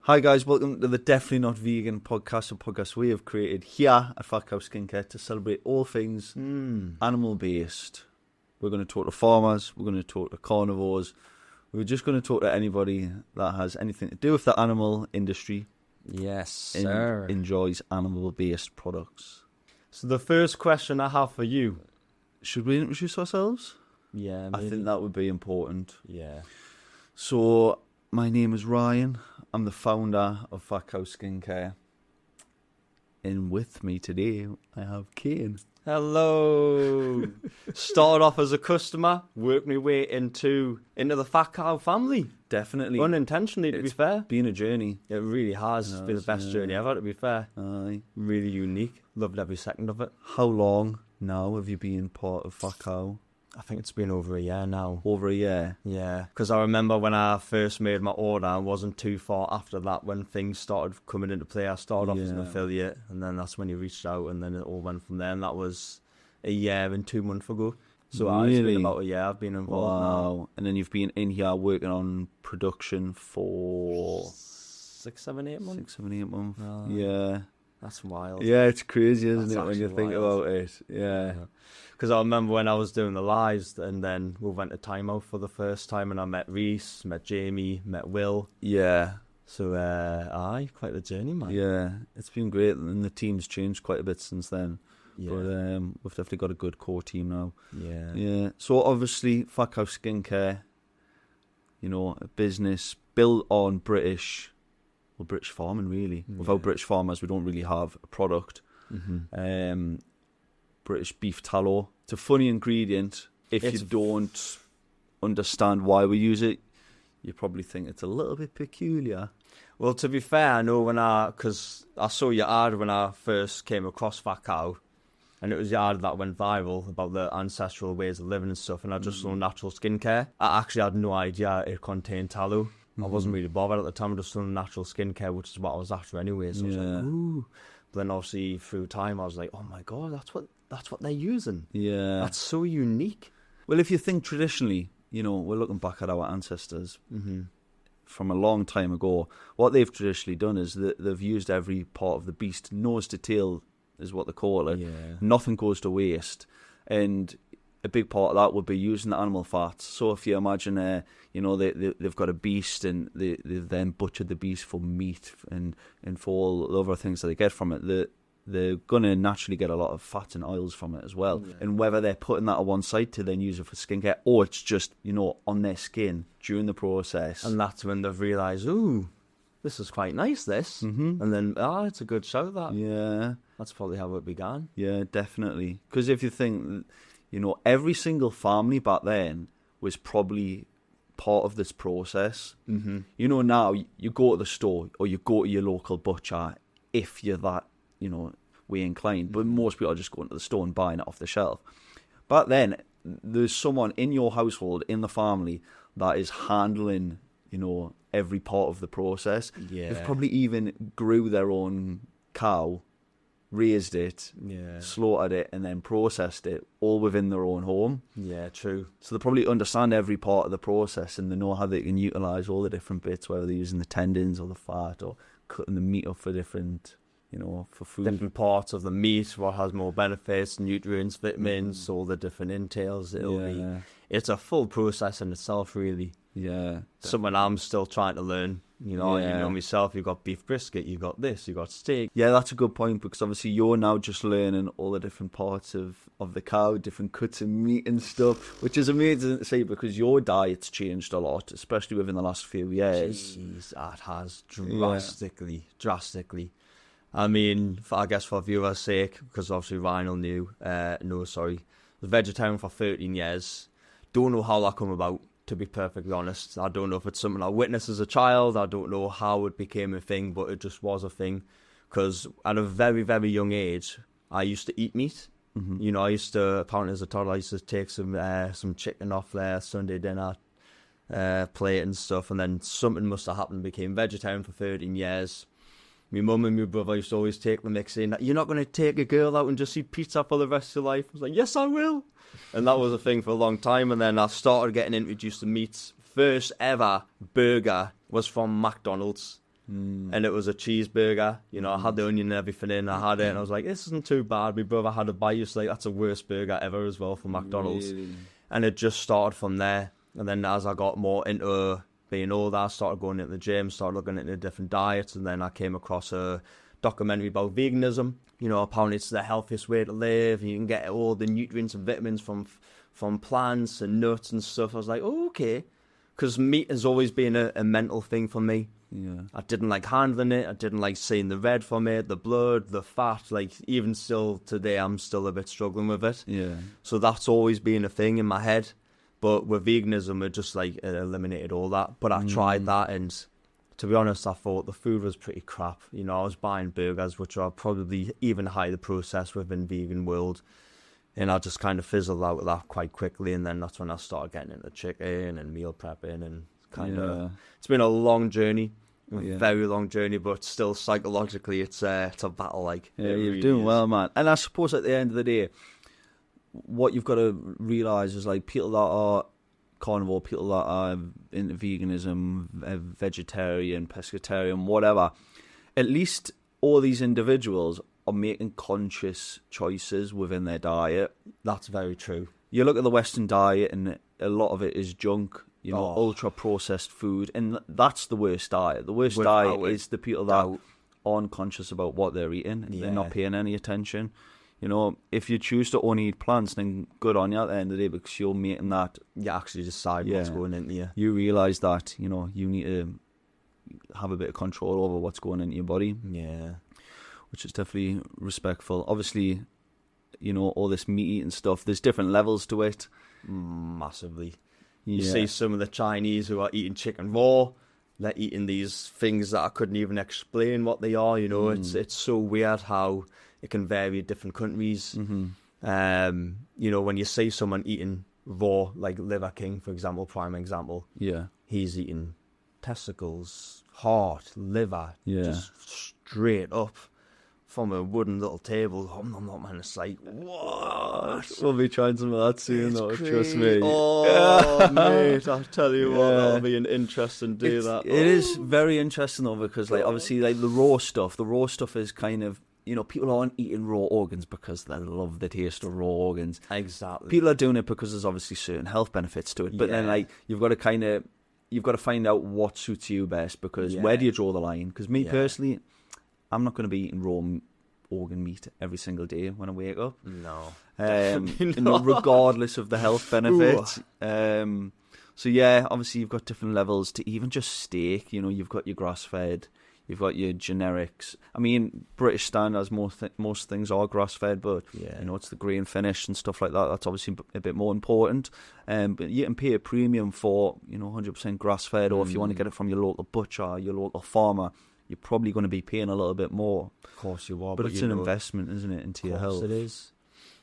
Hi guys, welcome to the Definitely Not Vegan podcast, a podcast we have created here at Fat Cow Skincare to celebrate all things animal-based. We're going to talk to farmers, we're going to talk to carnivores, we're just going to talk to anybody that has anything to do with the animal industry. Yes, sir. Enjoys animal-based products. So the first question I have for you. Should we introduce ourselves? Yeah, maybe. I think that would be important. Yeah. So, my name is Ryan. I'm the founder of Fat Cow Skincare. And with me today, I have Kane. Hello. Started off as a customer, worked my way into the Fat Cow family. Definitely. Unintentionally, to be fair. Been a journey. It really has. It's been the best journey ever, to be fair. Aye. Really unique. Loved every second of it. How long now have you been part of Fat Cow? I think it's been over a year now. Over a year? Yeah, because I remember when I first made my order, it wasn't too far after that when things started coming into play. I started off as an affiliate, and then that's when you reached out, and then it all went from there, and that was a year and 2 months ago. So really? It's been about a year I've been involved now. And then you've been in here working on production for 6, 7, 8 months. 6, 7, 8 months. Oh, yeah. That's wild. Yeah, it's crazy, isn't That's it, when you think wild. about it? Yeah. Because I remember when I was doing the lives, and then we went to timeout for the first time, and I met Reese, met Jamie, met Will. Yeah. So, quite the journey, man. Yeah, it's been great, and the team's changed quite a bit since then. Yeah. But we've definitely got a good core team now. Yeah. Yeah. So obviously, Fat Cow Skincare, a business built on British farming, really. Yeah. Without British farmers, we don't really have a product. Mm-hmm. British beef tallow. It's a funny ingredient. If you don't understand why we use it, you probably think it's a little bit peculiar. Well, to be fair, I know because I saw your ad when I first came across Fat Cow, and it was the ad that went viral about the ancestral ways of living and stuff, and I just saw natural skincare. I actually had no idea it contained tallow. I wasn't really bothered at the time. I just saw natural skincare, which is what I was after anyway. So I was like, ooh. But then obviously through time, I was like, oh my God, that's what they're using. Yeah. That's so unique. Well, if you think traditionally, we're looking back at our ancestors from a long time ago. What they've traditionally done is that they've used every part of the beast, nose to tail is what they call it. Yeah. Nothing goes to waste. And a big part of that would be using the animal fats. So if you imagine, they've got a beast and they've then butchered the beast for meat and for all the other things that they get from it, they're going to naturally get a lot of fats and oils from it as well. Yeah. And whether they're putting that on one side to then use it for skincare, or it's just, on their skin during the process. And that's when they've realised, ooh, this is quite nice, this. Mm-hmm. And then, it's a good show, that. Yeah. That's probably how it began. Yeah, definitely. Because if you think, every single family back then was probably part of this process. Mm-hmm. Now you go to the store or you go to your local butcher if you're that, way inclined. But most people are just going to the store and buying it off the shelf. Back then, there's someone in your household, in the family, that is handling, every part of the process. Yeah. They've probably even grew their own cow, raised it, slaughtered it, and then processed it, all within their own home. Yeah, true. So they probably understand every part of the process, and they know how they can utilise all the different bits, whether they're using the tendons or the fat or cutting the meat up for different, for food. Different parts of the meat, what has more benefits, nutrients, vitamins, all the different entails. It's a full process in itself, really. Yeah. Something I'm still trying to learn. You know myself, you've got beef brisket, you've got this, you've got steak. Yeah, that's a good point, because obviously you're now just learning all the different parts of the cow, different cuts of meat and stuff, which is amazing to see, because your diet's changed a lot, especially within the last few years. Jeez, that has drastically. I mean, I guess for viewers' sake, because obviously Ryan was vegetarian for 13 years. Don't know how that come about, to be perfectly honest. I don't know if it's something I witnessed as a child. I don't know how it became a thing, but it just was a thing. Because at a very, very young age, I used to eat meat. Mm-hmm. I used to, apparently as a toddler, I used to take some chicken off their Sunday dinner plate and stuff. And then something must have happened, became vegetarian for 13 years. My mum and my brother used to always take the mix saying that you're not going to take a girl out and just eat pizza for the rest of your life. I was like, yes, I will. And that was a thing for a long time. And then I started getting introduced to meats. First ever burger was from McDonald's. and it was a cheeseburger. You know, I had the onion and everything in. I had it, and I was like, this isn't too bad. My brother had a bite. He was like, that's the worst burger ever as well from McDonald's. Really? And it just started from there. And then as I got more into being older, I started going into the gym, started looking into different diets, and then I came across a documentary about veganism. You know, apparently it's the healthiest way to live. You can get all the nutrients and vitamins from plants and nuts and stuff. I was like, oh, okay. Because meat has always been a mental thing for me. Yeah. I didn't like handling it. I didn't like seeing the red from it, the blood, the fat. Like, even still today, I'm still a bit struggling with it. Yeah. So that's always been a thing in my head. But with veganism, it just, like, it eliminated all that. But I tried that, and to be honest, I thought the food was pretty crap. You know, I was buying burgers, which are probably even highly processed within vegan world. And I just kind of fizzled out of that quite quickly. And then that's when I started getting into chicken and meal prepping and kind of... It's been a long journey. Very long journey, but still psychologically it's a battle. Like, yeah, you're doing well, man. And I suppose at the end of the day, what you've got to realise is, like, people that are carnivore, people that are into veganism, vegetarian, pescatarian, whatever, at least all these individuals are making conscious choices within their diet. That's very true. You look at the Western diet and a lot of it is junk, you know, ultra processed food, and that's the worst diet. The worst diet is the people that aren't conscious about what they're eating and they're not paying any attention. You know, if you choose to only eat plants, then good on you at the end of the day, because you're making that... You actually decide what's going into you. You realise that, you know, you need to have a bit of control over what's going into your body. Yeah. Which is definitely respectful. Obviously, you know, all this meat eating stuff, there's different levels to it. Massively. You see some of the Chinese who are eating chicken raw. They're eating these things that I couldn't even explain what they are. You know, it's so weird how it can vary in different countries. You know, when you see someone eating raw, like Liver King, for example, prime example. Yeah. He's eating testicles, heart, liver, just straight up from a wooden little table. Man, it's like, what? We'll be trying some of that soon, though, trust me. Oh, mate, I'll tell you what, that'll be an interesting do that. It is very interesting, though, because, like, obviously, like, the raw stuff is kind of, you know, people aren't eating raw organs because they love the taste of raw organs. Exactly. People are doing it because there's obviously certain health benefits to it. But then, like, you've got to find out what suits you best, because where do you draw the line? Because me personally, I'm not going to be eating raw organ meat every single day when I wake up. No. Regardless of the health benefits. So yeah, obviously you've got different levels to even just steak. You know, you've got your grass-fed, you've got your generics. I mean, British standards, most things are grass-fed, but you know, it's the grain finish and stuff like that. That's obviously a bit more important. But you can pay a premium for, you know, 100% grass-fed, or if you want to get it from your local butcher, your local farmer, you're probably going to be paying a little bit more. Of course you are. But it's an investment, isn't it, into your health? Of course it is.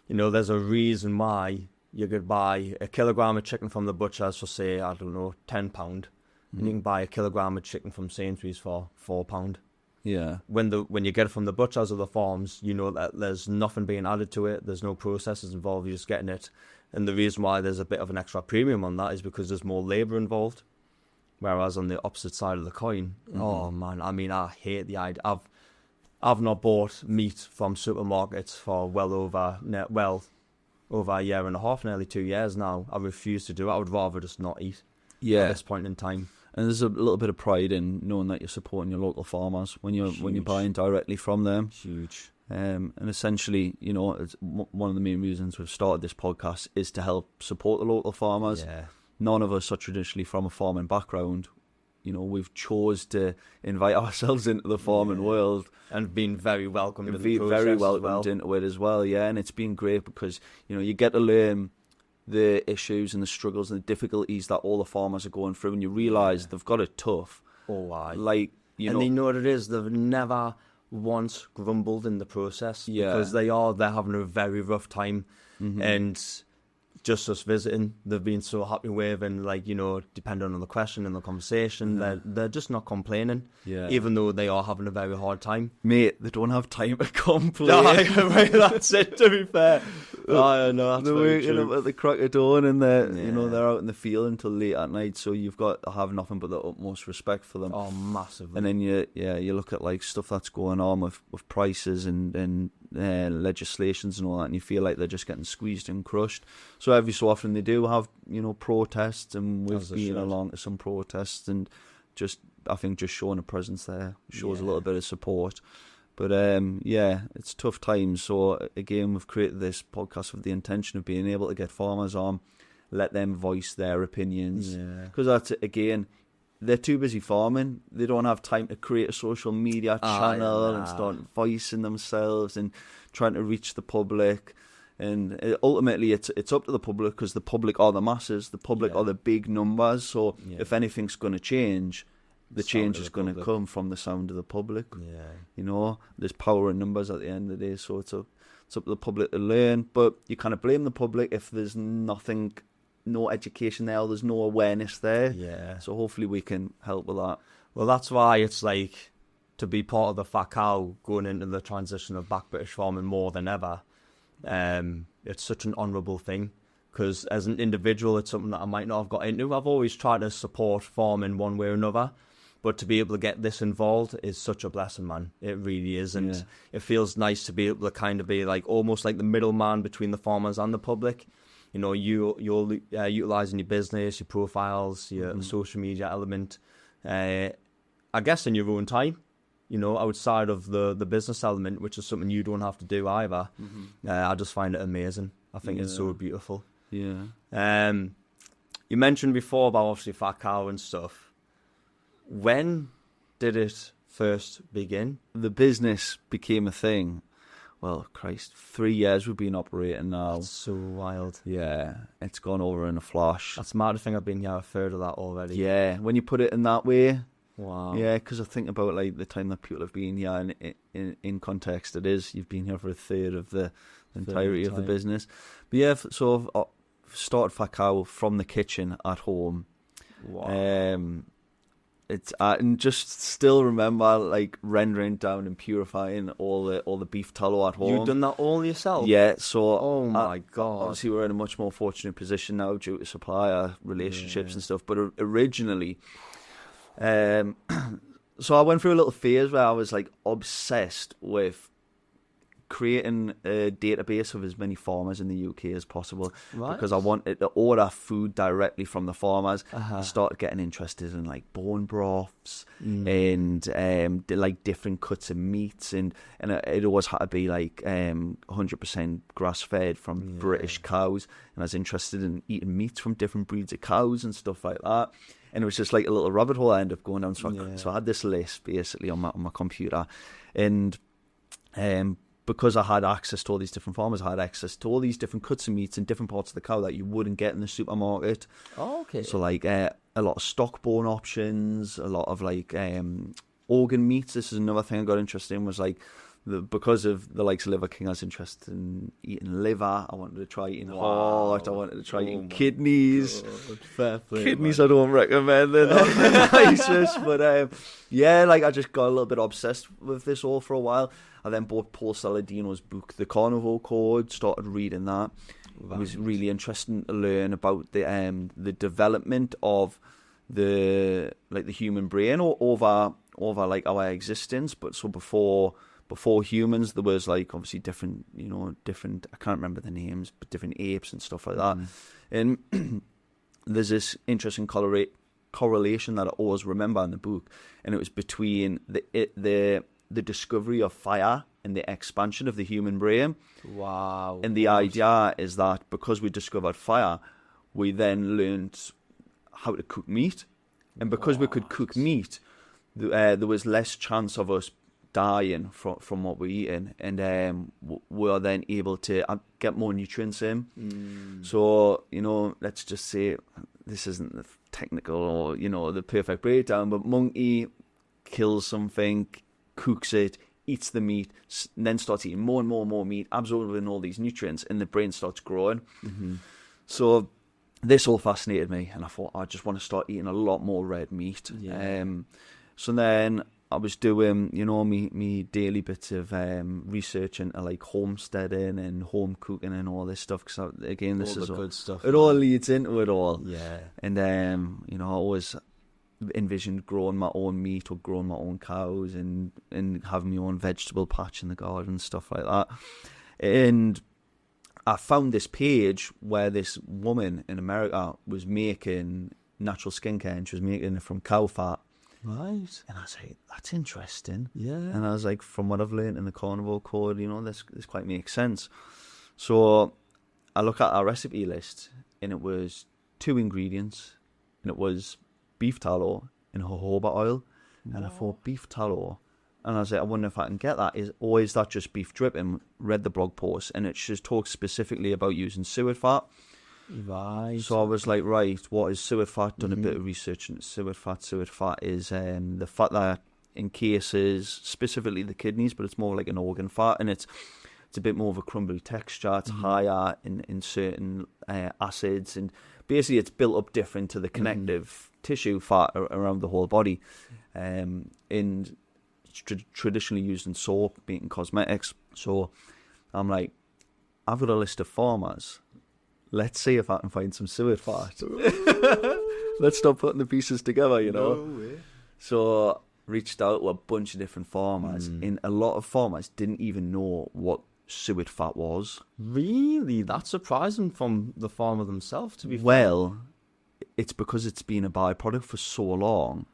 You know, there's a reason why you could buy a kilogram of chicken from the butchers for, say, I don't know, £10. And you can buy a kilogram of chicken from Sainsbury's for £4. Yeah. When you get it from the butchers or the farms, you know that there's nothing being added to it. There's no processes involved. You're just getting it. And the reason why there's a bit of an extra premium on that is because there's more labour involved. Whereas on the opposite side of the coin, oh man, I mean, I hate the idea. I've not bought meat from supermarkets for well over a year and a half, nearly 2 years now. I refuse to do it. I would rather just not eat at this point in time. And there's a little bit of pride in knowing that you're supporting your local farmers when you're buying directly from them. Huge. And essentially, you know, it's one of the main reasons we've started this podcast is to help support the local farmers. Yeah. None of us are traditionally from a farming background. You know, we've chose to invite ourselves into the farming world. And been very welcomed into the process. Very welcomed into it as well, yeah. And it's been great because, you know, you get to learn the issues and the struggles and the difficulties that all the farmers are going through, and you realise they've got it tough. Oh, aye. Like, you know, they know what it is. They've never once grumbled in the process because they're having a very rough time. And just us visiting, they've been so happy with, and like, you know, depending on the question and the conversation, they're just not complaining, even though they are having a very hard time. Mate, they don't have time to complain. That's it, to be fair. No, that's they're very waking true. up at the crack of dawn, and you know, they're out in the field until late at night, so you've got to have nothing but the utmost respect for them. Oh, massively. And then you look at like stuff that's going on with prices and legislations and all that, and you feel like they're just getting squeezed and crushed. So every so often they do have, you know, protests, and we've been along to some protests, and I think just showing a presence there shows a little bit of support. But it's tough times. So again, we've created this podcast with the intention of being able to get farmers on, let them voice their opinions, because that's, again, they're too busy farming. They don't have time to create a social media channel and start voicing themselves and trying to reach the public. And ultimately, it's up to the public, because the public are the masses. The public are the big numbers. So if anything's going to change, the change is going to come from the sound of the public. You know, there's power in numbers at the end of the day. So it's up to the public to learn. But you kind of blame the public if there's no education there, or there's no awareness there. So hopefully we can help with that. Well, that's why it's like, to be part of the fat cow going into the transition of back British farming more than ever, it's such an honourable thing, because as an individual, it's something that I might not have got into. I've always tried to support farming one way or another, but to be able to get this involved is such a blessing, man. It really is. And it feels nice to be able to kind of be like almost like the middleman between the farmers and the public. You know, you're utilising your business, your profiles, your social media element, I guess in your own time, you know, outside of the business element, which is something you don't have to do either. I just find it amazing. I think it's so beautiful. You mentioned before about obviously fat cow and stuff. When did it first begin? The business became a thing. Well, Christ, 3 years we've been operating now. That's so wild. Yeah, it's gone over in a flash. That's mad. I think I've been here a third of that already. Yeah, when you put it in that way. Wow. Yeah, because I think about like the time that people have been here, and in context, it is you've been here for a third of the entirety of the business. But yeah, so I've started Fat Cow from the kitchen at home. Wow. And just still remember like rendering down and purifying all the beef tallow at home. You've done that all yourself? Yeah. So oh my god. Obviously, we're in a much more fortunate position now due to supplier relationships and stuff. But originally, so I went through a little phase where I was like obsessed with creating a database of as many farmers in the UK as possible, because I wanted to order food directly from the farmers. I started getting interested in like bone broths and like different cuts of meats, and it always had to be like 100% grass fed from British cows, and I was interested in eating meats from different breeds of cows and stuff like that. And it was just like a little rabbit hole I ended up going down. So I had this list basically on my computer, and because I had access to all these different farmers, I had access to all these different cuts of meats and different parts of the cow that you wouldn't get in the supermarket. Oh, okay. So like a lot of stock bone options, a lot of like organ meats. This is another thing I got interested in, was like because of the likes of Liver King, I was interested in eating liver. I wanted to try eating heart. I wanted to try eating kidneys. Fair play, Kidneys, man. I don't recommend. They're not the nicest. But like I just got a little bit obsessed with this all for a while. I then bought Paul Saladino's book, The Carnivore Code, started reading that. It was really interesting to learn about the development of the human brain over like our existence. But so before humans, there was like obviously different, I can't remember the names, but different apes and stuff like that. And there's this interesting correlation that I always remember in the book, and it was between the discovery of fire and the expansion of the human brain. Wow. And the idea is that because we discovered fire, we then learned how to cook meat. And because we could cook meat, there was less chance of us dying from what we're eating, and we are then able to get more nutrients in. So, let's just say, this isn't the technical or, the perfect breakdown, but monkey kills something, cooks it, eats the meat, then starts eating more and more and more meat, absorbing all these nutrients, and the brain starts growing. So this all fascinated me, and I thought I just want to start eating a lot more red meat. Yeah. So then I was doing, me daily bits of research into like homesteading and home cooking and all this stuff. Because again, this is good stuff. It all leads into it all. Yeah. And I always envisioned growing my own meat or growing my own cows and having my own vegetable patch in the garden and stuff like that. And I found this page where this woman in America was making natural skincare, and she was making it from cow fat. Right. And I was like, that's interesting. Yeah. And I was like, from what I've learned in the carnivore code, this quite makes sense. So I look at our recipe list, and it was 2 ingredients, and it was beef tallow and jojoba oil. And I thought, beef tallow. And I was like, I wonder if I can get that. Or is that just beef dripping? Read the blog post, and it just talks specifically about using suet fat. Right. So I was like, right, what is suet fat? Done a bit of research into suet fat. Suet fat is the fat that encases specifically the kidneys, but it's more like an organ fat, and it's a bit more of a crumbly texture. It's higher in certain acids, and basically it's built up different to the connective tissue fat around the whole body. And it's traditionally used in soap, making cosmetics. So I'm like, I've got a list of farmers. Let's see if I can find some suet fat. Let's start putting the pieces together, No way. So reached out to a bunch of different farmers, and a lot of farmers didn't even know what suet fat was. Really? That's surprising from the farmer themselves, to be fair. Well, it's because it's been a byproduct for so long,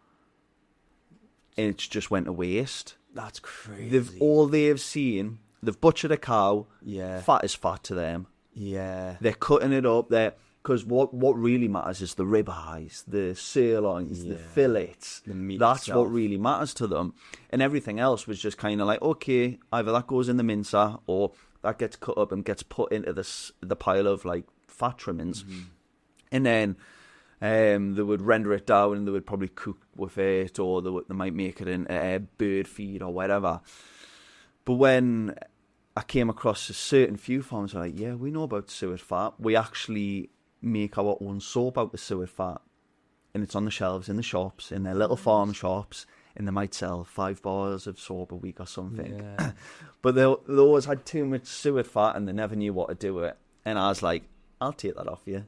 and it's just went to waste. That's crazy. They've seen, they've butchered a cow. Yeah. Fat is fat to them. Yeah. They're cutting it up there, because what really matters is the ribeyes, the sirloins, the fillets. The meat That's itself. what really matters to them. And everything else was just kind of like, okay, either that goes in the mincer, or that gets cut up and gets put into the pile of like fat trimmings. And then they would render it down, and they would probably cook with it, or they might make it in bird feed or whatever. But when I came across a certain few farms, like, yeah, we know about suet fat. We actually make our own soap out of suet fat, and it's on the shelves in the shops, in their little farm shops, and they might sell 5 bars of soap a week or something. Yeah. But they always had too much suet fat, and they never knew what to do with it. And I was like, I'll take that off you.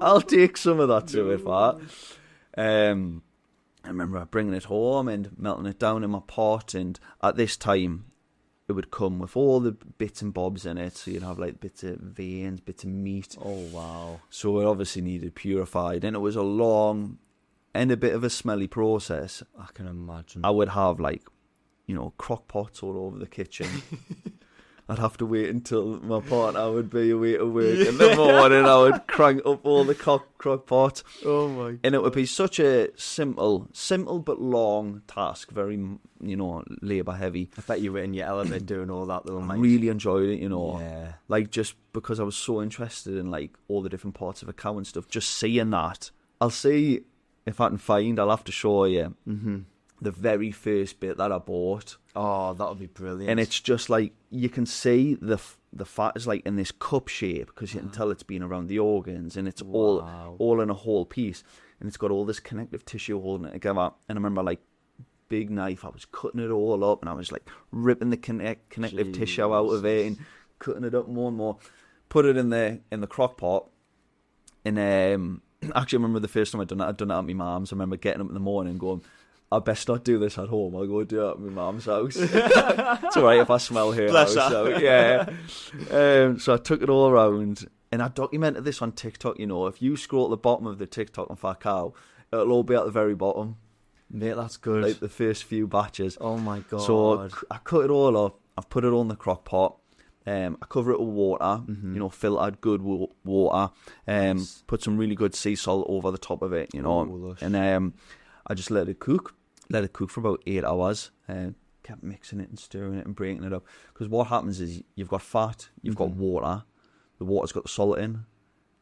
I'll take some of that suet fat. I remember bringing it home and melting it down in my pot, and at this time, it would come with all the bits and bobs in it. So you'd have like bits of veins, bits of meat. Oh, wow. So it obviously needed purified. And it was a long and a bit of a smelly process. I can imagine. I would have like, crock pots all over the kitchen. I'd have to wait until my partner would be away to work in the morning. I would crank up all the crock pot. Oh my God. And it would be such a simple but long task, very, labour heavy. I bet you were in your element doing all that though, mate. I really enjoyed it, Yeah. Like just because I was so interested in like all the different parts of a cow and stuff, just seeing that. I'll see if I can find, I'll have to show you the very first bit that I bought. Oh, that would be brilliant. And it's just like, you can see the fat is like in this cup shape, because you can tell it's been around the organs, and it's all in a whole piece, and it's got all this connective tissue holding it together. And I remember like big knife, I was cutting it all up, and I was like ripping the connective tissue out of it and cutting it up more and more, put it in the crock pot. And actually I remember the first time I'd done it at my mum's. I remember getting up in the morning and going, I best not do this at home. I'll go do it at my mum's house. It's all right if I smell her Bless house. her. So, yeah. So I took it all around, and I documented this on TikTok. If you scroll at the bottom of the TikTok on Fat Cow, it'll all be at the very bottom. Mate, that's good. Like the first few batches. Oh my God. So I cut it all up. I've put it all in the crock pot. I cover it with water, filtered good water. Put some really good sea salt over the top of it, lush. And I just let it cook. Let it cook for about 8 hours. Kept mixing it and stirring it and breaking it up. Because what happens is you've got fat, you've got water. The water's got the salt in.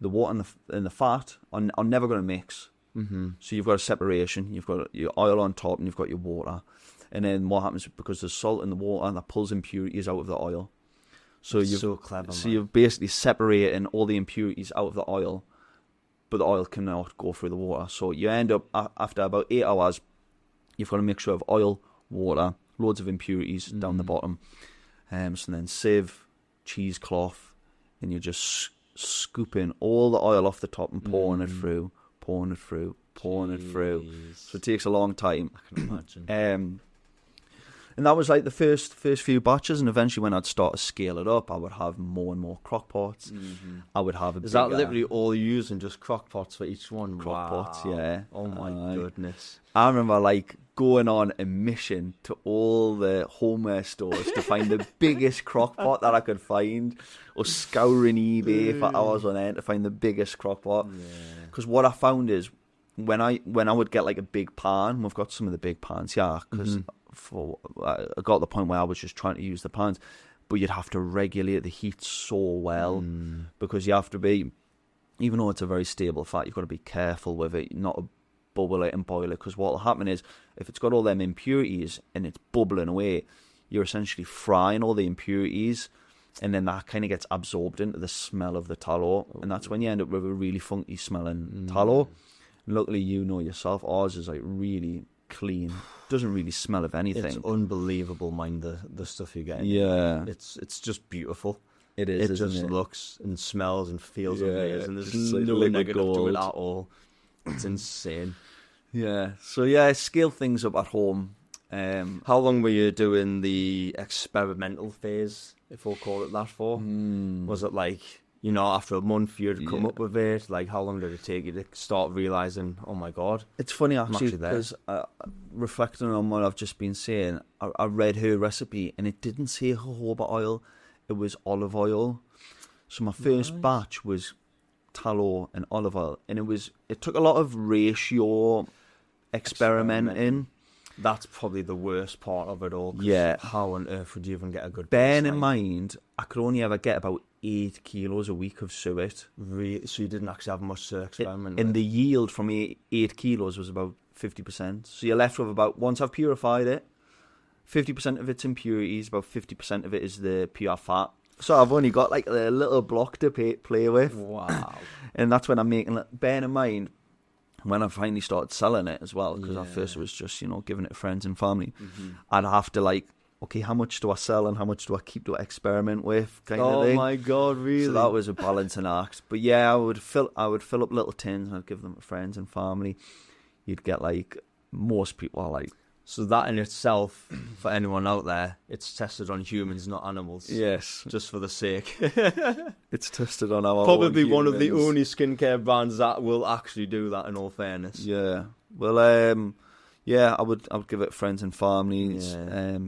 The water and the fat are never going to mix. So you've got a separation. You've got your oil on top, and you've got your water. And then what happens, because there's salt in the water, and that pulls impurities out of the oil. So you've so clever. So man. you're basically separating all the impurities out of the oil, but the oil cannot go through the water. So you end up after about 8 hours, you've got a mixture of oil, water, loads of impurities down the bottom. So then sieve, cheesecloth, and you're just scooping all the oil off the top and pouring it through. So it takes a long time. I can imagine. And that was like the first few batches, and eventually when I'd start to scale it up, I would have more and more crock pots. I would have Is that literally all you're using, just crock pots for each one? Crock pots, yeah. Oh my goodness. I remember like going on a mission to all the homeware stores to find the biggest crock pot that I could find, or scouring eBay for hours on end to find the biggest crock pot. Because what I found is when I would get like a big pan, we've got some of the big pans, yeah, because I got to the point where I was just trying to use the pans, but you'd have to regulate the heat so well because you have to be, even though it's a very stable fat, you've got to be careful with it, not to bubble it and boil it, because what will happen is if it's got all them impurities and it's bubbling away, you're essentially frying all the impurities, and then that kind of gets absorbed into the smell of the tallow, and that's when you end up with a really funky smelling tallow. Luckily, you know yourself, ours is like really clean, doesn't really smell of anything. It's unbelievable, mind the stuff you get. Yeah, it's just beautiful. It is. It just it? looks and smells and feels amazing. There's like no liquid negative to gold. it at all. It's insane. Yeah. So yeah, scale things up at home. How long were you doing the experimental phase, if we'll call it that, for? Was it like, after a month you'd come up with it? Like, how long did it take you to start realising, oh my God? It's funny actually, actually there. because reflecting on what I've just been saying, I read her recipe and it didn't say jojoba oil, it was olive oil. So my first batch was tallow and olive oil, and it took a lot of ratio experimenting. That's probably the worst part of it all. 'Cause yeah. How on earth would you even get a good Bearing in mind, I could only ever get about 8 kilos a week of suet. Really? So you didn't actually have much to experiment And with? the yield from 8 kilos was about 50%. So you're left with about, once I've purified it, 50% of its impurities, about 50% of it is the pure fat. So I've only got like a little block to play with. Wow. And that's when I'm making it. Bearing in mind, when I finally started selling it as well, because at first it was just, giving it to friends and family, I'd have to like, okay, how much do I sell and how much do I keep to experiment with, kind of thing. Oh my God, really? So that was a balancing act. But yeah, I would fill up little tins and I'd give them to friends and family. You'd get like, most people are like, So that in itself, for anyone out there, it's tested on humans, not animals. yes, Just for the sake. it's tested on our Probably own one of the humans. only skincare brands that will actually do that, in all fairness. Yeah. Well, yeah, I would give it friends and families. Yeah.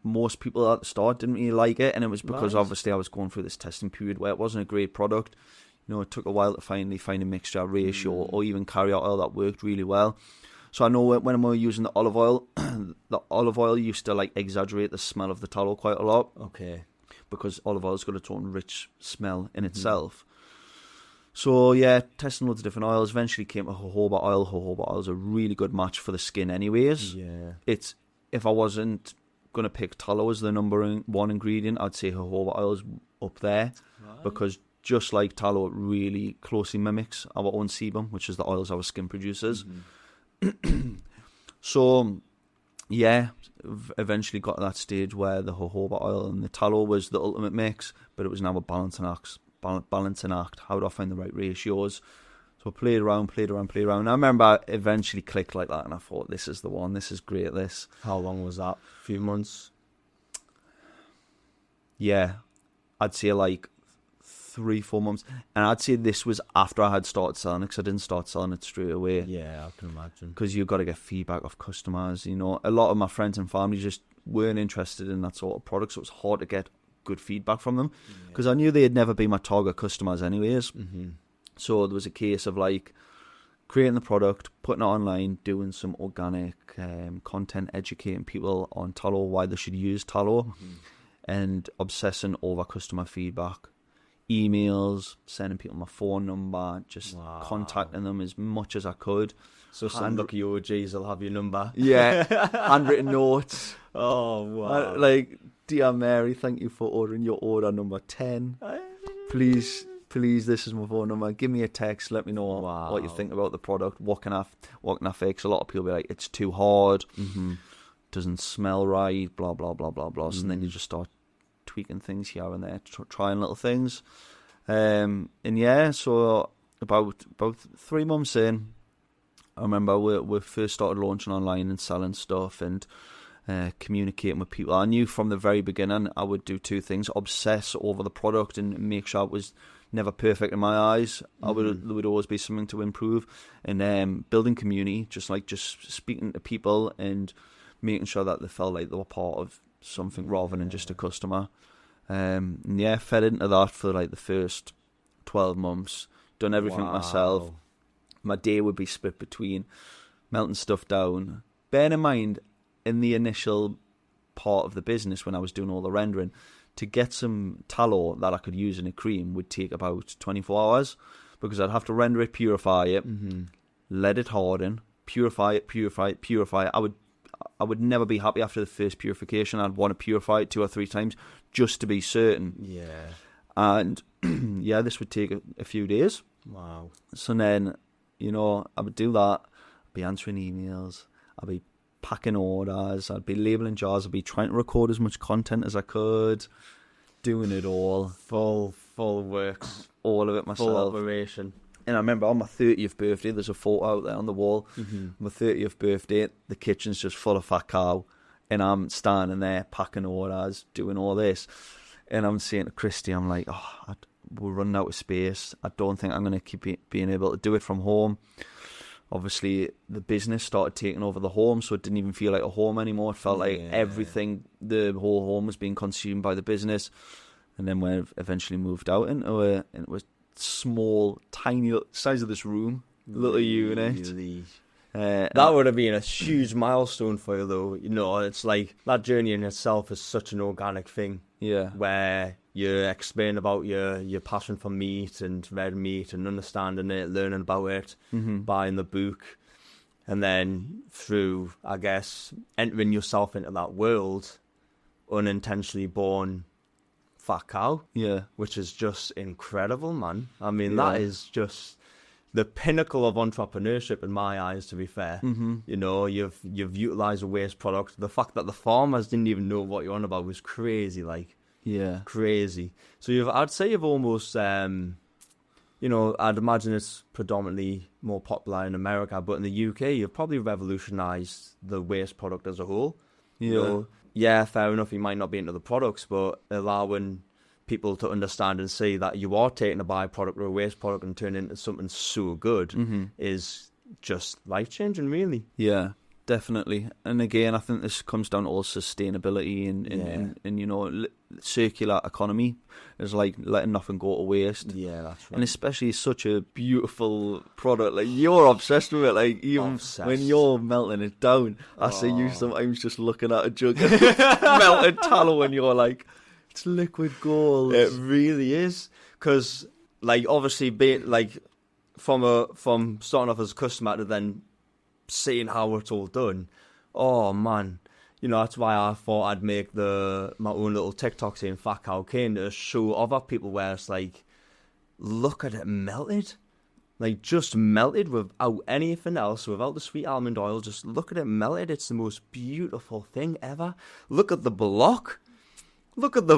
Most people at the start didn't really like it, and it was because Right. obviously I was going through this testing period where it wasn't a great product. It took a while to finally find a mixture ratio or even carry out oil that worked really well. So I know when I'm using the olive oil, the olive oil used to like exaggerate the smell of the tallow quite a lot, Okay. because olive oil's got its own rich smell in itself. So yeah, testing loads of different oils. Eventually came to jojoba oil. Jojoba oil's a really good match for the skin anyways. Yeah. It's, if I wasn't going to pick tallow as the number one ingredient, I'd say jojoba oil's up there, because just like tallow, it really closely mimics our own sebum, which is the oils our skin produces. So yeah, eventually got to that stage where the jojoba oil and the tallow was the ultimate mix, but it was now a balancing act. How do I find the right ratios? So I played around. And I remember I eventually clicked like that, and I thought, this is the one. This is great. This. How long was that? A few months? Yeah, I'd say like 3-4 months, and I'd say this was after I had started selling it, because I didn't start selling it straight away. Yeah, I can imagine. Because you've got to get feedback of customers. A lot of my friends and family just weren't interested in that sort of product, so it was hard to get good feedback from them, because I knew they'd never be my target customers anyways. So there was a case of like creating the product, putting it online, doing some organic content, educating people on tallow, why they should use tallow, and obsessing over customer feedback. Emails, sending people my phone number, just contacting them as much as I could. So some lucky OGs will have your number. Yeah, handwritten notes. Oh, wow. Like Dear Mary, thank you for ordering your order number 10. Please, this is my phone number. Give me a text. Let me know what you think about the product. What can I fix? A lot of people be like, it's too hard. Doesn't smell right. Blah blah blah blah blah. And then you just start tweaking things here and there, trying little things. And yeah, so about 3 months in, I remember we first started launching online and selling stuff and communicating with people. I knew from the very beginning I would do two things: obsess over the product and make sure it was never perfect in my eyes. There would always be something to improve. And building community, just speaking to people and making sure that they felt like they were part of something rather than just a customer. And yeah, fed into that for like the first 12 months. Done everything myself. My day would be split between melting stuff down. Bear in mind, in the initial part of the business when I was doing all the rendering, to get some tallow that I could use in a cream would take about 24 hours because I'd have to render it, purify it, let it harden, purify it. I would never be happy after the first purification. I'd want to purify it 2 or 3 times just to be certain. Yeah. And yeah, this would take a few days. Wow. So then, I would do that. I'd be answering emails. I'd be packing orders. I'd be labeling jars. I'd be trying to record as much content as I could. Doing it all. Full works. All of it myself. Full operation. And I remember on my 30th birthday, there's a photo out there on the wall. My 30th birthday, the kitchen's just full of fat cow. And I'm standing there packing orders, doing all this. And I'm saying to Christy, I'm like, we're running out of space. I don't think I'm going to keep being able to do it from home. Obviously, the business started taking over the home, so it didn't even feel like a home anymore. It felt like everything, the whole home was being consumed by the business. And then we eventually moved out into it, and it was small, tiny size of this room, little unit. That would have been a huge milestone for you, though. It's like that journey in itself is such an organic thing. Yeah, where you explain about your passion for meat and red meat and understanding it, learning about it, buying the book, and then through, I guess, entering yourself into that world, unintentionally born fat cow. Yeah, which is just incredible, man. I mean, that is just the pinnacle of entrepreneurship in my eyes, to be fair. You've utilised a waste product. The fact that the farmers didn't even know what you're on about was crazy, crazy. So I'd say you've almost, I'd imagine it's predominantly more popular in America, but in the UK, you've probably revolutionised the waste product as a whole. Yeah, fair enough, you might not be into the products, but allowing people to understand and see that you are taking a byproduct or a waste product and turning it into something so good is just life-changing, really. Yeah, definitely. And again, I think this comes down to all sustainability and circular economy. It's like letting nothing go to waste. Yeah, that's right. And especially such a beautiful product. Like, you're obsessed with it. Like, even when you're melting it down, I see you sometimes just looking at a jug of melted tallow and you're like, it's liquid gold. It really is. Because, obviously, from starting off as a customer to then seeing how it's all done, oh, man. That's why I thought I'd make my own little TikTok saying Fat Cow King to show other people where it's like, look at it melted. Just melted without anything else, without the sweet almond oil. Just look at it melted. It's the most beautiful thing ever. Look at the block. Look at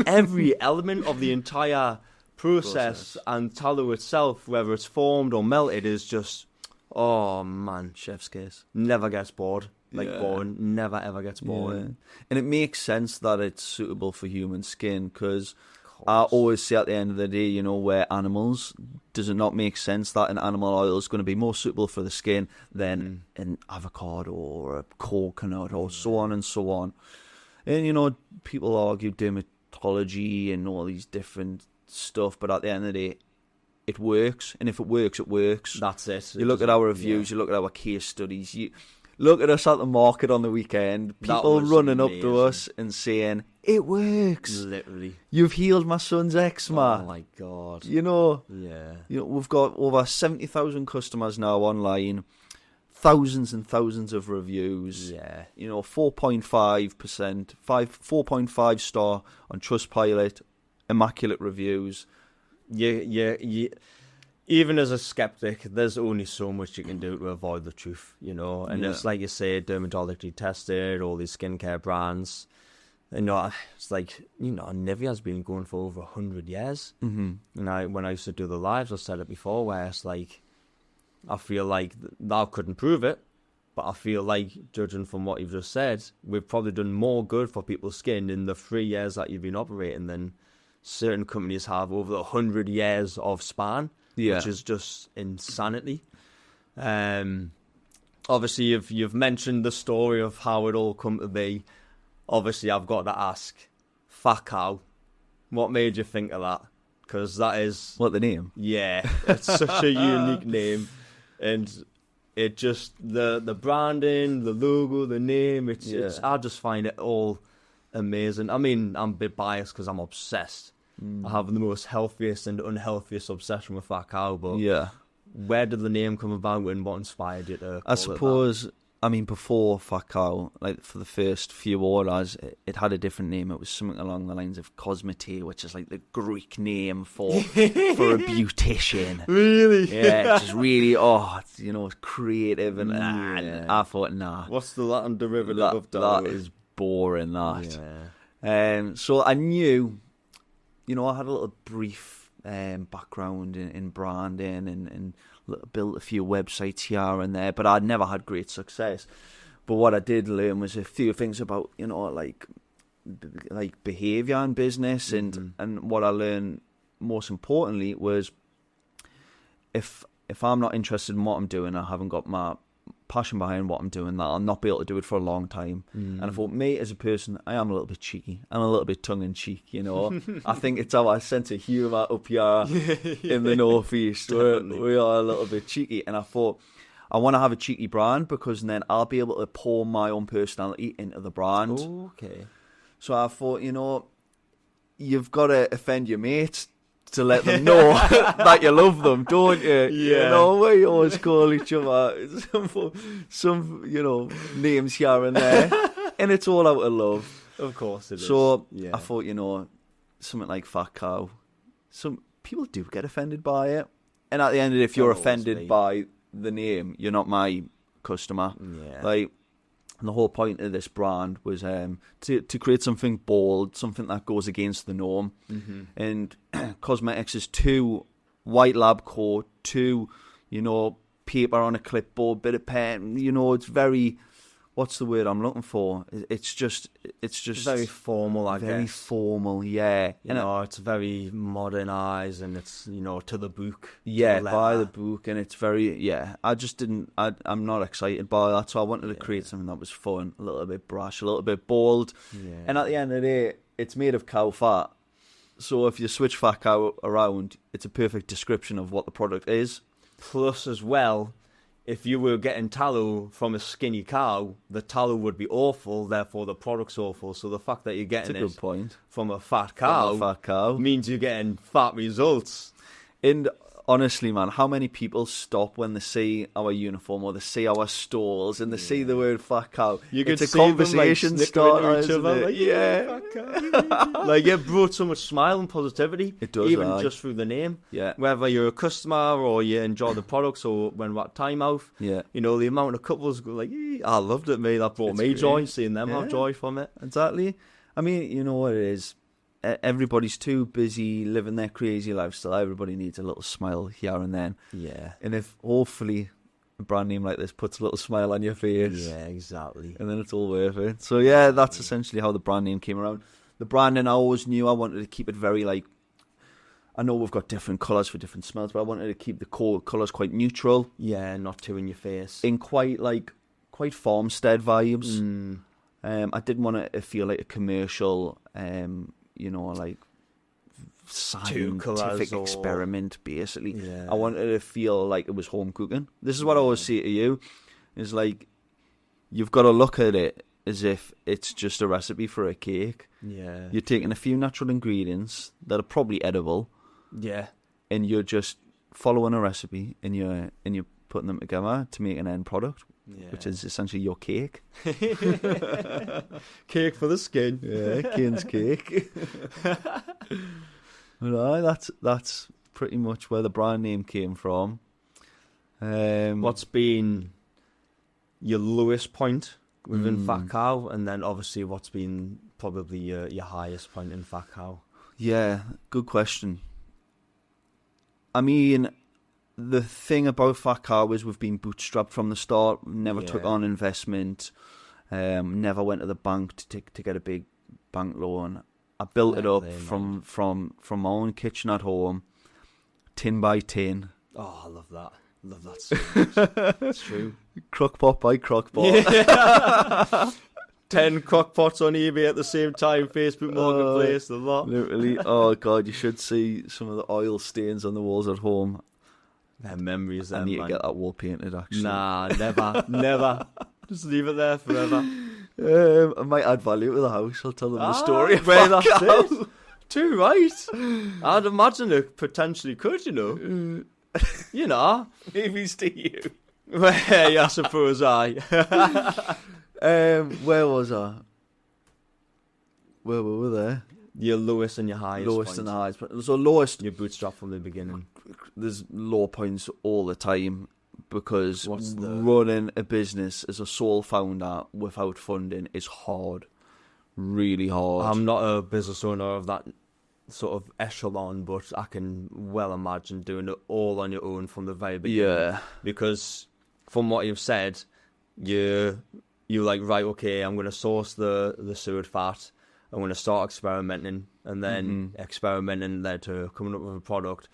every element of the entire process and tallow itself, whether it's formed or melted, is just, oh man, chef's kiss. Never gets bored. Boring, never ever gets bored. Yeah. And it makes sense that it's suitable for human skin, because I always say at the end of the day, where animals, does it not make sense that an animal oil is going to be more suitable for the skin than an avocado or a coconut or so on and so on. And, people argue dermatology and all these different stuff, but at the end of the day, it works. And if it works, it works. That's it. You look at our reviews, you look at our case studies, you look at us at the market on the weekend, people running up to us and saying, it works. Literally. You've healed my son's eczema. Oh my God. Yeah. We've got over 70,000 customers now online. thousands and thousands of reviews. Yeah. 4.5%, 4.5 star on Trustpilot, immaculate reviews. You even as a skeptic, there's only so much you can do to avoid the truth, And it's like you say, dermatologically tested, all these skincare brands. It's like, Nivea's been going for over 100 years. Mm-hmm. And when I used to do the lives, I said it before, where it's like, I feel like I couldn't prove it, but I feel like, judging from what you've just said, we've probably done more good for people's skin in the 3 years that you've been operating than certain companies have over the 100 years of span, which is just insanity. Obviously, you've mentioned the story of how it all come to be. Obviously, I've got to ask, Fat Cow, what made you think of that? Because that is... What, the name? Yeah, it's such a unique name. And it just, the branding, the logo, the name, it's I just find it all amazing. I mean, I'm a bit biased because I'm obsessed. I have the most healthiest and unhealthiest obsession with Fat Cow, but where did the name come about and what inspired you to call I suppose... I mean, before Fat Cow, like for the first few orders, it had a different name. It was something along the lines of Cosmete, which is like the Greek name for a beautician. Really? Yeah, it's just really, it's creative. And I thought, nah. What's the Latin derivative of Tallow? That is boring, that. Yeah. So I knew, I had a little brief background in branding and built a few websites here and there, but I'd never had great success. But what I did learn was a few things about, like behaviour in business, and what I learned most importantly was if I'm not interested in what I'm doing, I haven't got my passion behind what I'm doing, that I'll not be able to do it for a long time. And I thought, me as a person, I am a little bit cheeky. I'm a little bit tongue-in-cheek, I think it's our sense of humour up here in the Northeast. We are a little bit cheeky. And I thought, I want to have a cheeky brand because then I'll be able to pour my own personality into the brand. Okay. So I thought, you've got to offend your mates to let them know that you love them, don't you? Yeah. We always call each other some names here and there, and it's all out of love. Of course it is. So I thought, something like Fat Cow, some people do get offended by it, and at the end of it, if you're offended by the name, you're not my customer. Yeah. And the whole point of this brand was to create something bold, something that goes against the norm. Mm-hmm. And cosmetics is 2 white lab coat, 2, paper on a clipboard, bit of pen. It's very, what's the word I'm looking for? It's just very formal, I guess. Very formal, yeah. It's very modernised and it's, to the book. Yeah, by the book, and it's very, I'm not excited by that, so I wanted to create something that was fun, a little bit brash, a little bit bold. Yeah. And at the end of the day, it's made of cow fat. So if you switch Fat Cow around, it's a perfect description of what the product is. Plus, as well, if you were getting tallow from a skinny cow, the tallow would be awful, therefore the product's awful. So the fact that you're getting it from a fat cow means you're getting fat results. And honestly, man, how many people stop when they see our uniform or they see our stalls and they see the word Fat Cow? It's a conversation starter, isn't it? It brought so much smile and positivity. It does, even just through the name. Yeah. Whether you're a customer or you enjoy the products or when we're at time out. Yeah. The amount of couples go like, I loved it, mate. That brought me joy, seeing them have joy from it. Exactly. I mean, you know what it is. Everybody's too busy living their crazy lifestyle. Everybody needs a little smile here and then. Yeah. And if hopefully a brand name like this puts a little smile on your face. Yeah, exactly. And then it's all worth it. So yeah, that's essentially how the brand name came around. The branding, I always knew I wanted to keep it very I know we've got different colours for different smells, but I wanted to keep the core colours quite neutral. Yeah, not too in your face. In quite farmstead vibes. I didn't want it to feel like a commercial scientific experiment, basically. Yeah. I wanted to feel like it was home cooking. This is what I always say to you, is you've got to look at it as if it's just a recipe for a cake. Yeah. You're taking a few natural ingredients that are probably edible. Yeah. And you're just following a recipe and you're putting them together to make an end product, which is essentially your cake. Cake for the skin. Yeah, Kane's cake. No, that's pretty much where the brand name came from. What's been your lowest point within Fat Cow, and then obviously what's been probably your highest point in Fat Cow? Yeah, good question. I mean, the thing about Fat Cow is we've been bootstrapped from the start. Never took on investment. Never went to the bank to get a big bank loan. I built it up from my own kitchen at home, tin by tin. Oh, I love that. Love that so much. It's true. Crockpot by crockpot. Yeah. 10 crockpots on eBay at the same time, Facebook Marketplace, the lot. Literally. Oh, God, you should see some of the oil stains on the walls at home. They're memories, I need to get that wall painted, actually. Nah, never. Just leave it there forever. I might add value to the house. I'll tell them the story. Well, that's it. Too right. I'd imagine it potentially could, you know. You know. Maybe it's to you. Well, yeah, I suppose I. Where was I? Where were we there? Your lowest and your highest. Lowest and the highest. So lowest. Your bootstrap from the beginning. There's low points all the time because running a business as a sole founder without funding is hard. Really hard. I'm not a business owner of that sort of echelon, but I can well imagine doing it all on your own from the very beginning. Yeah. Because from what you've said, you're like, right, okay, I'm going to source the sewered fat. I'm going to start experimenting, and then experimenting led to coming up with a product.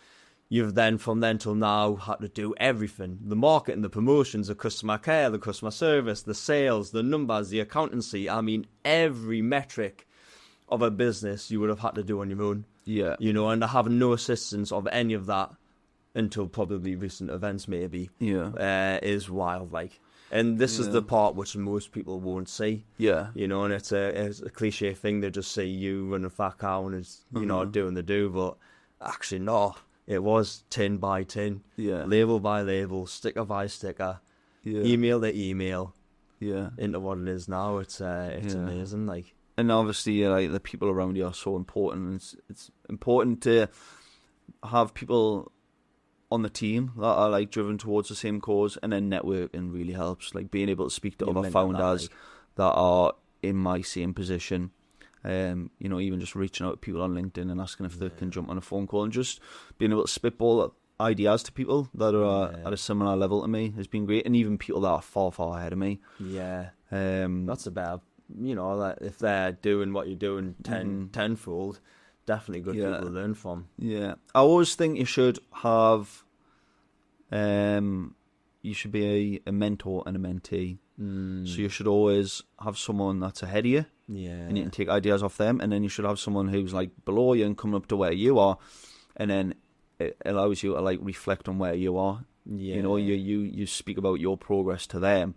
You've then, from then till now, had to do everything. The marketing, the promotions, the customer care, the customer service, the sales, the numbers, the accountancy. I mean, every metric of a business you would have had to do on your own. Yeah. You know, and having no assistance of any of that until probably recent events, maybe, is wild, like. And this is the part which most people won't see. Yeah. You know, and it's a cliche thing. They just see you running a Fat Cow and it's, you know, doing the do. But actually, no. It was tin by tin. Yeah. Label by label. Sticker by sticker. Yeah. Email to email. Yeah. Into what it is now. It's amazing. Like. And obviously, like, the people around you are so important. It's important to have people on the team that are like driven towards the same cause, and then networking really helps. Like being able to speak to other founders that are in my same position. You know, even just reaching out to people on LinkedIn and asking if they can jump on a phone call, and just being able to spitball ideas to people that are at a similar level to me has been great, and even people that are far, far ahead of me. Yeah, that's about, you know, like if they're doing what you're doing tenfold. Definitely good people to learn from. Yeah, I always think you should have, you should be a mentor and a mentee. So you should always have someone that's ahead of you, and you can take ideas off them, and then you should have someone who's like below you and coming up to where you are, and then it allows you to like reflect on where you are. Yeah. You know, you speak about your progress to them,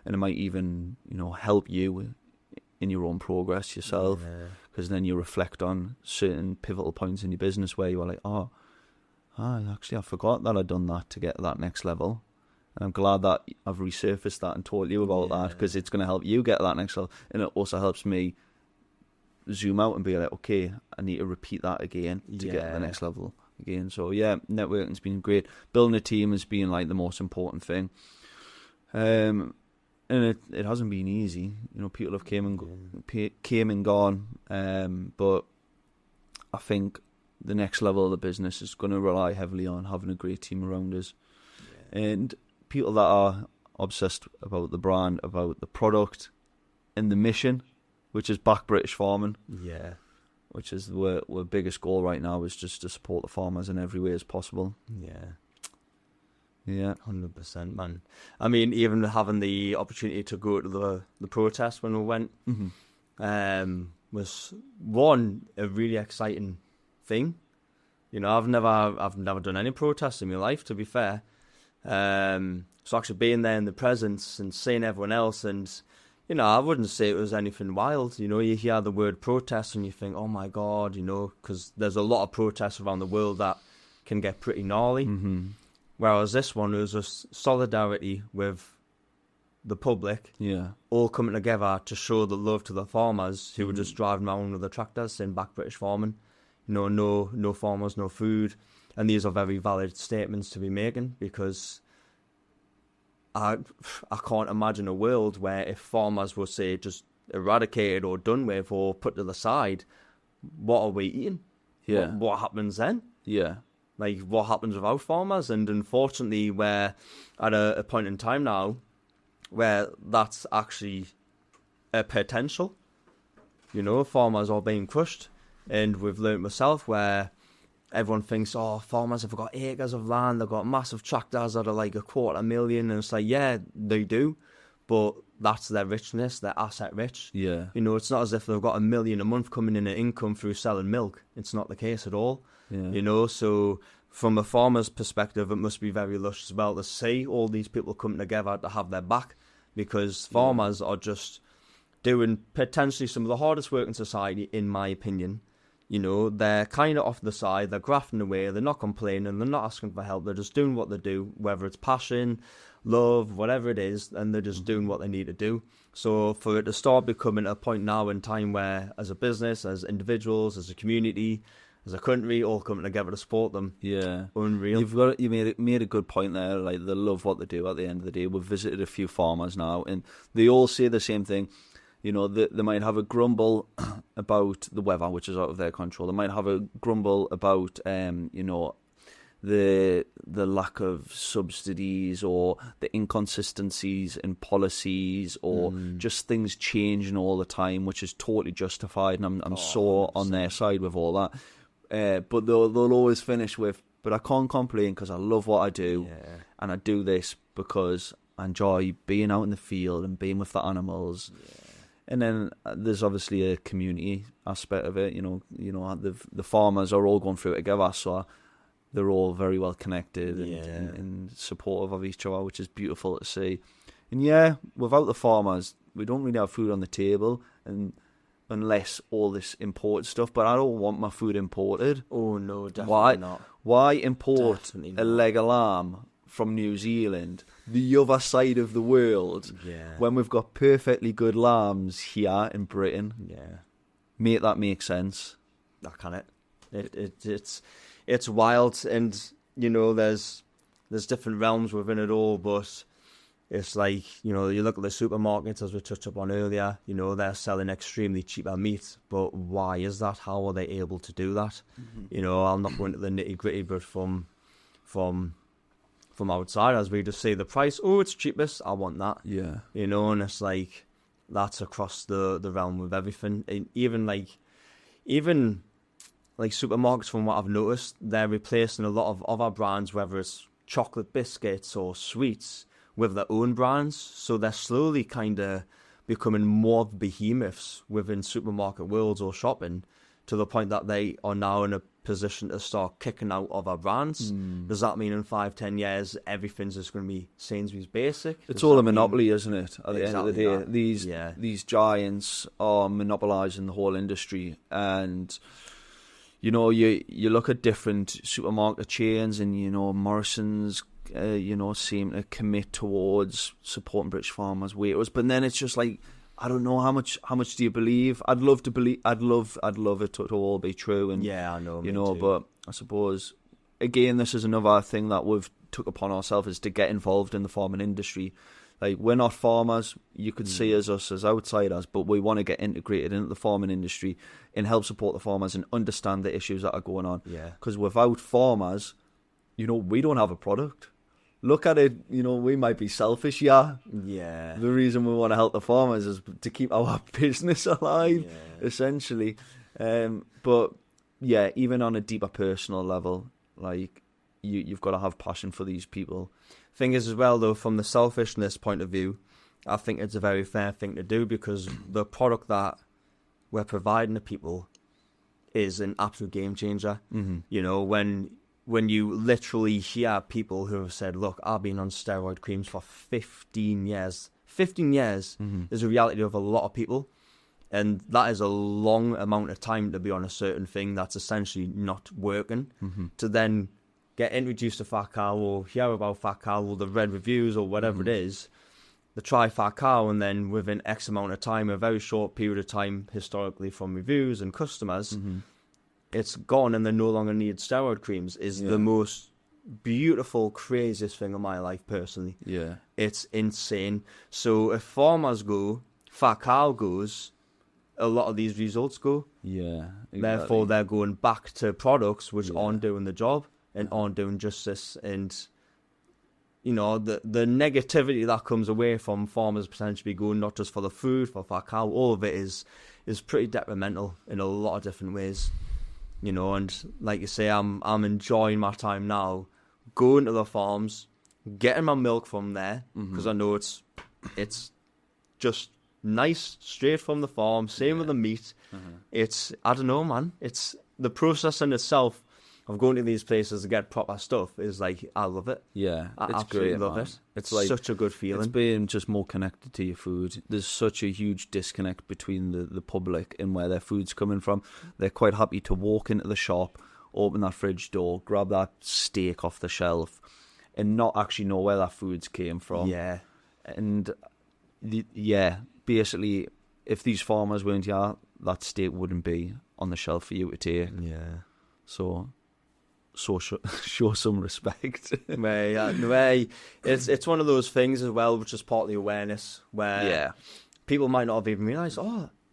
and it might even, you know, help you in your own progress yourself. Yeah. Because then you reflect on certain pivotal points in your business where you are like, actually I forgot that I'd done that to get to that next level. And I'm glad that I've resurfaced that and told you about that, because it's going to help you get to that next level. And it also helps me zoom out and be like, okay, I need to repeat that again to get to the next level again. So yeah, networking's been great. Building a team has been like the most important thing. And it hasn't been easy. You know, people have came and gone. But I think the next level of the business is going to rely heavily on having a great team around us. Yeah. And people that are obsessed about the brand, about the product, and the mission, which is back British farming. Yeah. Which is our biggest goal right now, is just to support the farmers in every way as possible. Yeah. Yeah, 100%, man. I mean, even having the opportunity to go to the protest when we went was a really exciting thing. You know, I've never done any protests in my life, to be fair. So actually being there in the presence and seeing everyone else, and you know, I wouldn't say it was anything wild. You know, you hear the word protest and you think, oh my God, you know, because there's a lot of protests around the world that can get pretty gnarly. Whereas this one was just solidarity with the public, all coming together to show the love to the farmers who were just driving around with the tractors saying back British farming. No farmers, no food. And these are very valid statements to be making, because I can't imagine a world where if farmers were, say, just eradicated or done with or put to the side, what are we eating? Yeah. What happens then? Yeah. Like, what happens without farmers? And unfortunately, we're at a point in time now where that's actually a potential. Farmers are being crushed. And we've learnt myself where everyone thinks, farmers have got acres of land, they've got massive tractors that are like $250,000, and it's like, yeah, they do, but that's their richness, they're asset rich. Yeah. It's not as if they've got $1 million a month coming in income through selling milk. It's not the case at all. Yeah. So from a farmer's perspective, it must be very lush as well to see all these people coming together to have their back, because farmers are just doing potentially some of the hardest work in society, in my opinion. They're kind of off the side, they're grafting away, they're not complaining, they're not asking for help, they're just doing what they do, whether it's passion, love, whatever it is, and they're just doing what they need to do. So for it to start becoming a point now in time where, as a business, as individuals, as a community, as a country, all coming together to support them, unreal. You made a good point there. Like, they love what they do. At the end of the day, we've visited a few farmers now, and they all say the same thing. They might have a grumble about the weather, which is out of their control. They might have a grumble about, the lack of subsidies, or the inconsistencies in policies, or just things changing all the time, which is totally justified, and I'm so on their side with all that. But they'll always finish with, but I can't complain because I love what I do, and I do this because I enjoy being out in the field and being with the animals. And then there's obviously a community aspect of it. The farmers are all going through it together, so they're all very well connected and supportive of each other, which is beautiful to see. And without the farmers, we don't really have food on the table, and unless all this imported stuff. But I don't want my food imported. Oh no, definitely not. Why import a leg of lamb from New Zealand, the other side of the world, when we've got perfectly good lambs here in Britain? Make that make sense. That can it. It's wild, and there's different realms within it all, but it's like, you look at the supermarkets, as we touched upon earlier, they're selling extremely cheaper meat, but why is that? How are they able to do that? I'll not go into the nitty gritty, but from outsiders, we just see the price. Oh, it's cheapest. I want that. Yeah. And it's like, that's across the realm with everything. And even supermarkets, from what I've noticed, they're replacing a lot of other brands, whether it's chocolate biscuits or sweets, with their own brands. So they're slowly kind of becoming more of behemoths within supermarket worlds or shopping, to the point that they are now in a position to start kicking out other brands. Does that mean in 5-10 years everything's just going to be Sainsbury's basic? It's all a monopoly, isn't it? At the end of the day, these giants are monopolising the whole industry, and you look at different supermarket chains, and Morrison's seem to commit towards supporting British farmers, Waitrose, but then it's just like, I don't know how much do you believe? I'd love it to all be true, and I know, but I suppose again, this is another thing that we've took upon ourselves, is to get involved in the farming industry. Like, we're not farmers, you could see us as outsiders, but we want to get integrated into the farming industry and help support the farmers and understand the issues that are going on. Because without farmers, we don't have a product. Look at it, we might be selfish, The reason we want to help the farmers is to keep our business alive, essentially. But even on a deeper personal level, like, you've got to have passion for these people. Thing is, as well, though, from the selfishness point of view, I think it's a very fair thing to do, because the product that we're providing to people is an absolute game changer. When you literally hear people who have said, look, I've been on steroid creams for 15 years. 15 years is a reality of a lot of people. And that is a long amount of time to be on a certain thing that's essentially not working. To then get introduced to fat cow or hear about fat cow or they've read reviews or whatever it is, they try fat cow and then within X amount of time, a very short period of time historically from reviews and customers, it's gone and they no longer need steroid creams is the most beautiful, craziest thing in my life personally. Yeah. It's insane. So if farmers go, fat cow goes, a lot of these results go. Yeah. Exactly. Therefore, they're going back to products which aren't doing the job and aren't doing justice. And, you know, the negativity that comes away from farmers potentially going not just for the food, for fat cow, all of it is pretty detrimental in a lot of different ways. You know, and like you say, I'm enjoying my time now, going to the farms, getting my milk from there, because I know it's just nice, straight from the farm, same with the meat. It's, I don't know, man, it's the process in itself of going to these places to get proper stuff is like, I love it. Yeah, I it's absolutely great, love man. it. It's It's such a good feeling. It's being just more connected to your food. There's such a huge disconnect between the public and where their food's coming from. They're quite happy to walk into the shop, open that fridge door, grab that steak off the shelf, and not actually know where that food's came from. Yeah. And, basically, if these farmers weren't here, that steak wouldn't be on the shelf for you to take. Yeah. So show some respect. It's one of those things as well, which is partly awareness, where people might not have even realised,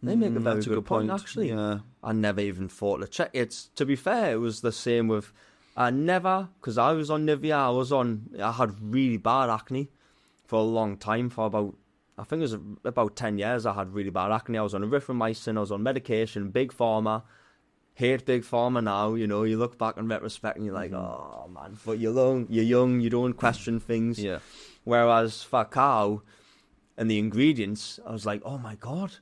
they make a very that's good point, actually. Yeah. I never even thought to check. To be fair, it was the same with, because I was on Nivea, I had really bad acne for a long time, for about, I think it was about 10 years I had really bad acne. I was on erythromycin, I was on medication, Big Pharma. Hate Big Pharma now, you know, you look back in retrospect and you're like, oh man, but you're young, you don't question things. Yeah. Whereas fat cow and the ingredients, I was like, oh my God.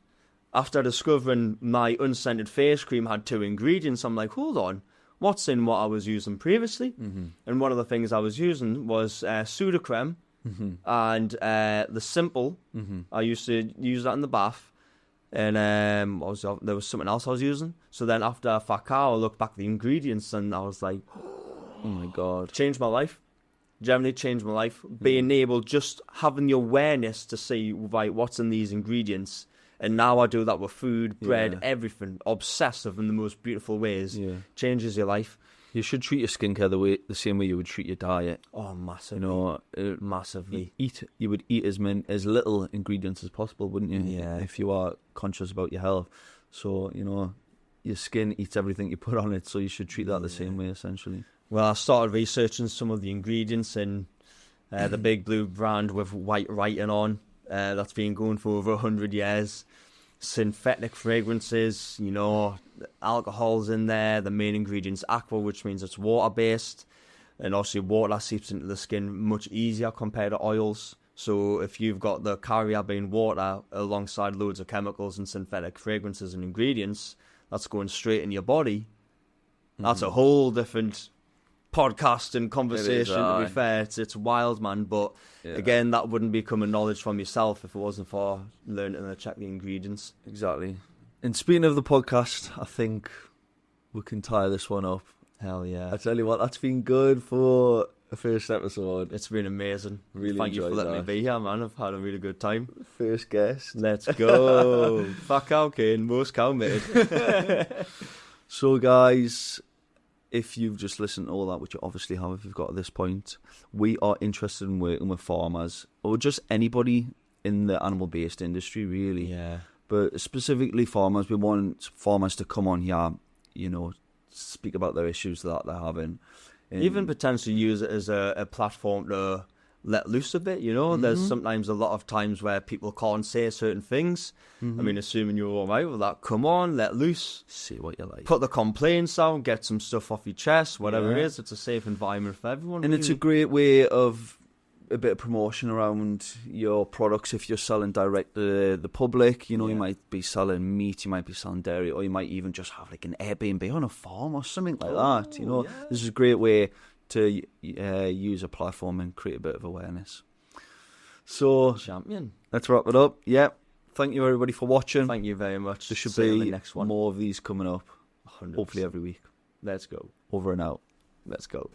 After discovering my unscented face cream had 2 ingredients, I'm like, hold on, what's in what I was using previously? And one of the things I was using was Sudocrem and the Simple. I used to use that in the bath. And there was something else I was using. So then after fat cow, I looked back at the ingredients and I was like, oh my God. Changed my life. Generally changed my life. Being able, just having the awareness to see, right, what's in these ingredients. And now I do that with food, bread, everything. Obsessive in the most beautiful ways. Yeah. Changes your life. You should treat your skincare the same way you would treat your diet. Oh, massively. You know, massively. You would eat as little ingredients as possible, wouldn't you? Yeah. If you are conscious about your health. So, you know, your skin eats everything you put on it, so you should treat that the same way, essentially. Well, I started researching some of the ingredients in the Big Blue brand with white writing on. That's been going for over 100 years. Synthetic fragrances, you know, alcohol's in there. The main ingredient's aqua, which means it's water-based. And obviously water seeps into the skin much easier compared to oils. So if you've got the carrier being water alongside loads of chemicals and synthetic fragrances and ingredients, that's going straight in your body. That's a whole different podcast and conversation, to be fair. It's wild, man. But again, that wouldn't be common knowledge from yourself if it wasn't for learning to check the ingredients. Exactly. And speaking of the podcast, I think we can tie this one up. Hell yeah. I tell you what, that's been good for a first episode. It's been amazing. Really Thank you for letting me that. be here, man. I've had a really good time. First guest. Let's go. Fat cow king, most cow made. So guys, if you've just listened to all that, which you obviously have if you've got to this point, we are interested in working with farmers or just anybody in the animal-based industry, really. Yeah. But specifically farmers, we want farmers to come on here, you know, speak about their issues that they're having. And even potentially use it as a platform to let loose a bit, you know. There's sometimes a lot of times where people can't say certain things. I mean, assuming you're all right with that, come on, let loose. See what you like. Put the complaints down, get some stuff off your chest, whatever it is. It's a safe environment for everyone. And really. it's a great way of a bit of promotion around your products if you're selling direct to the public. You know, you might be selling meat, you might be selling dairy, or you might even just have like an Airbnb on a farm or something like that. You know, this is a great way to use a platform and create a bit of awareness. So, champion. Let's wrap it up. Yeah. Thank you everybody for watching. Thank you very much. There should See you in be the next one. more of these coming up. 100%. Hopefully every week. Let's go. Over and out. Let's go.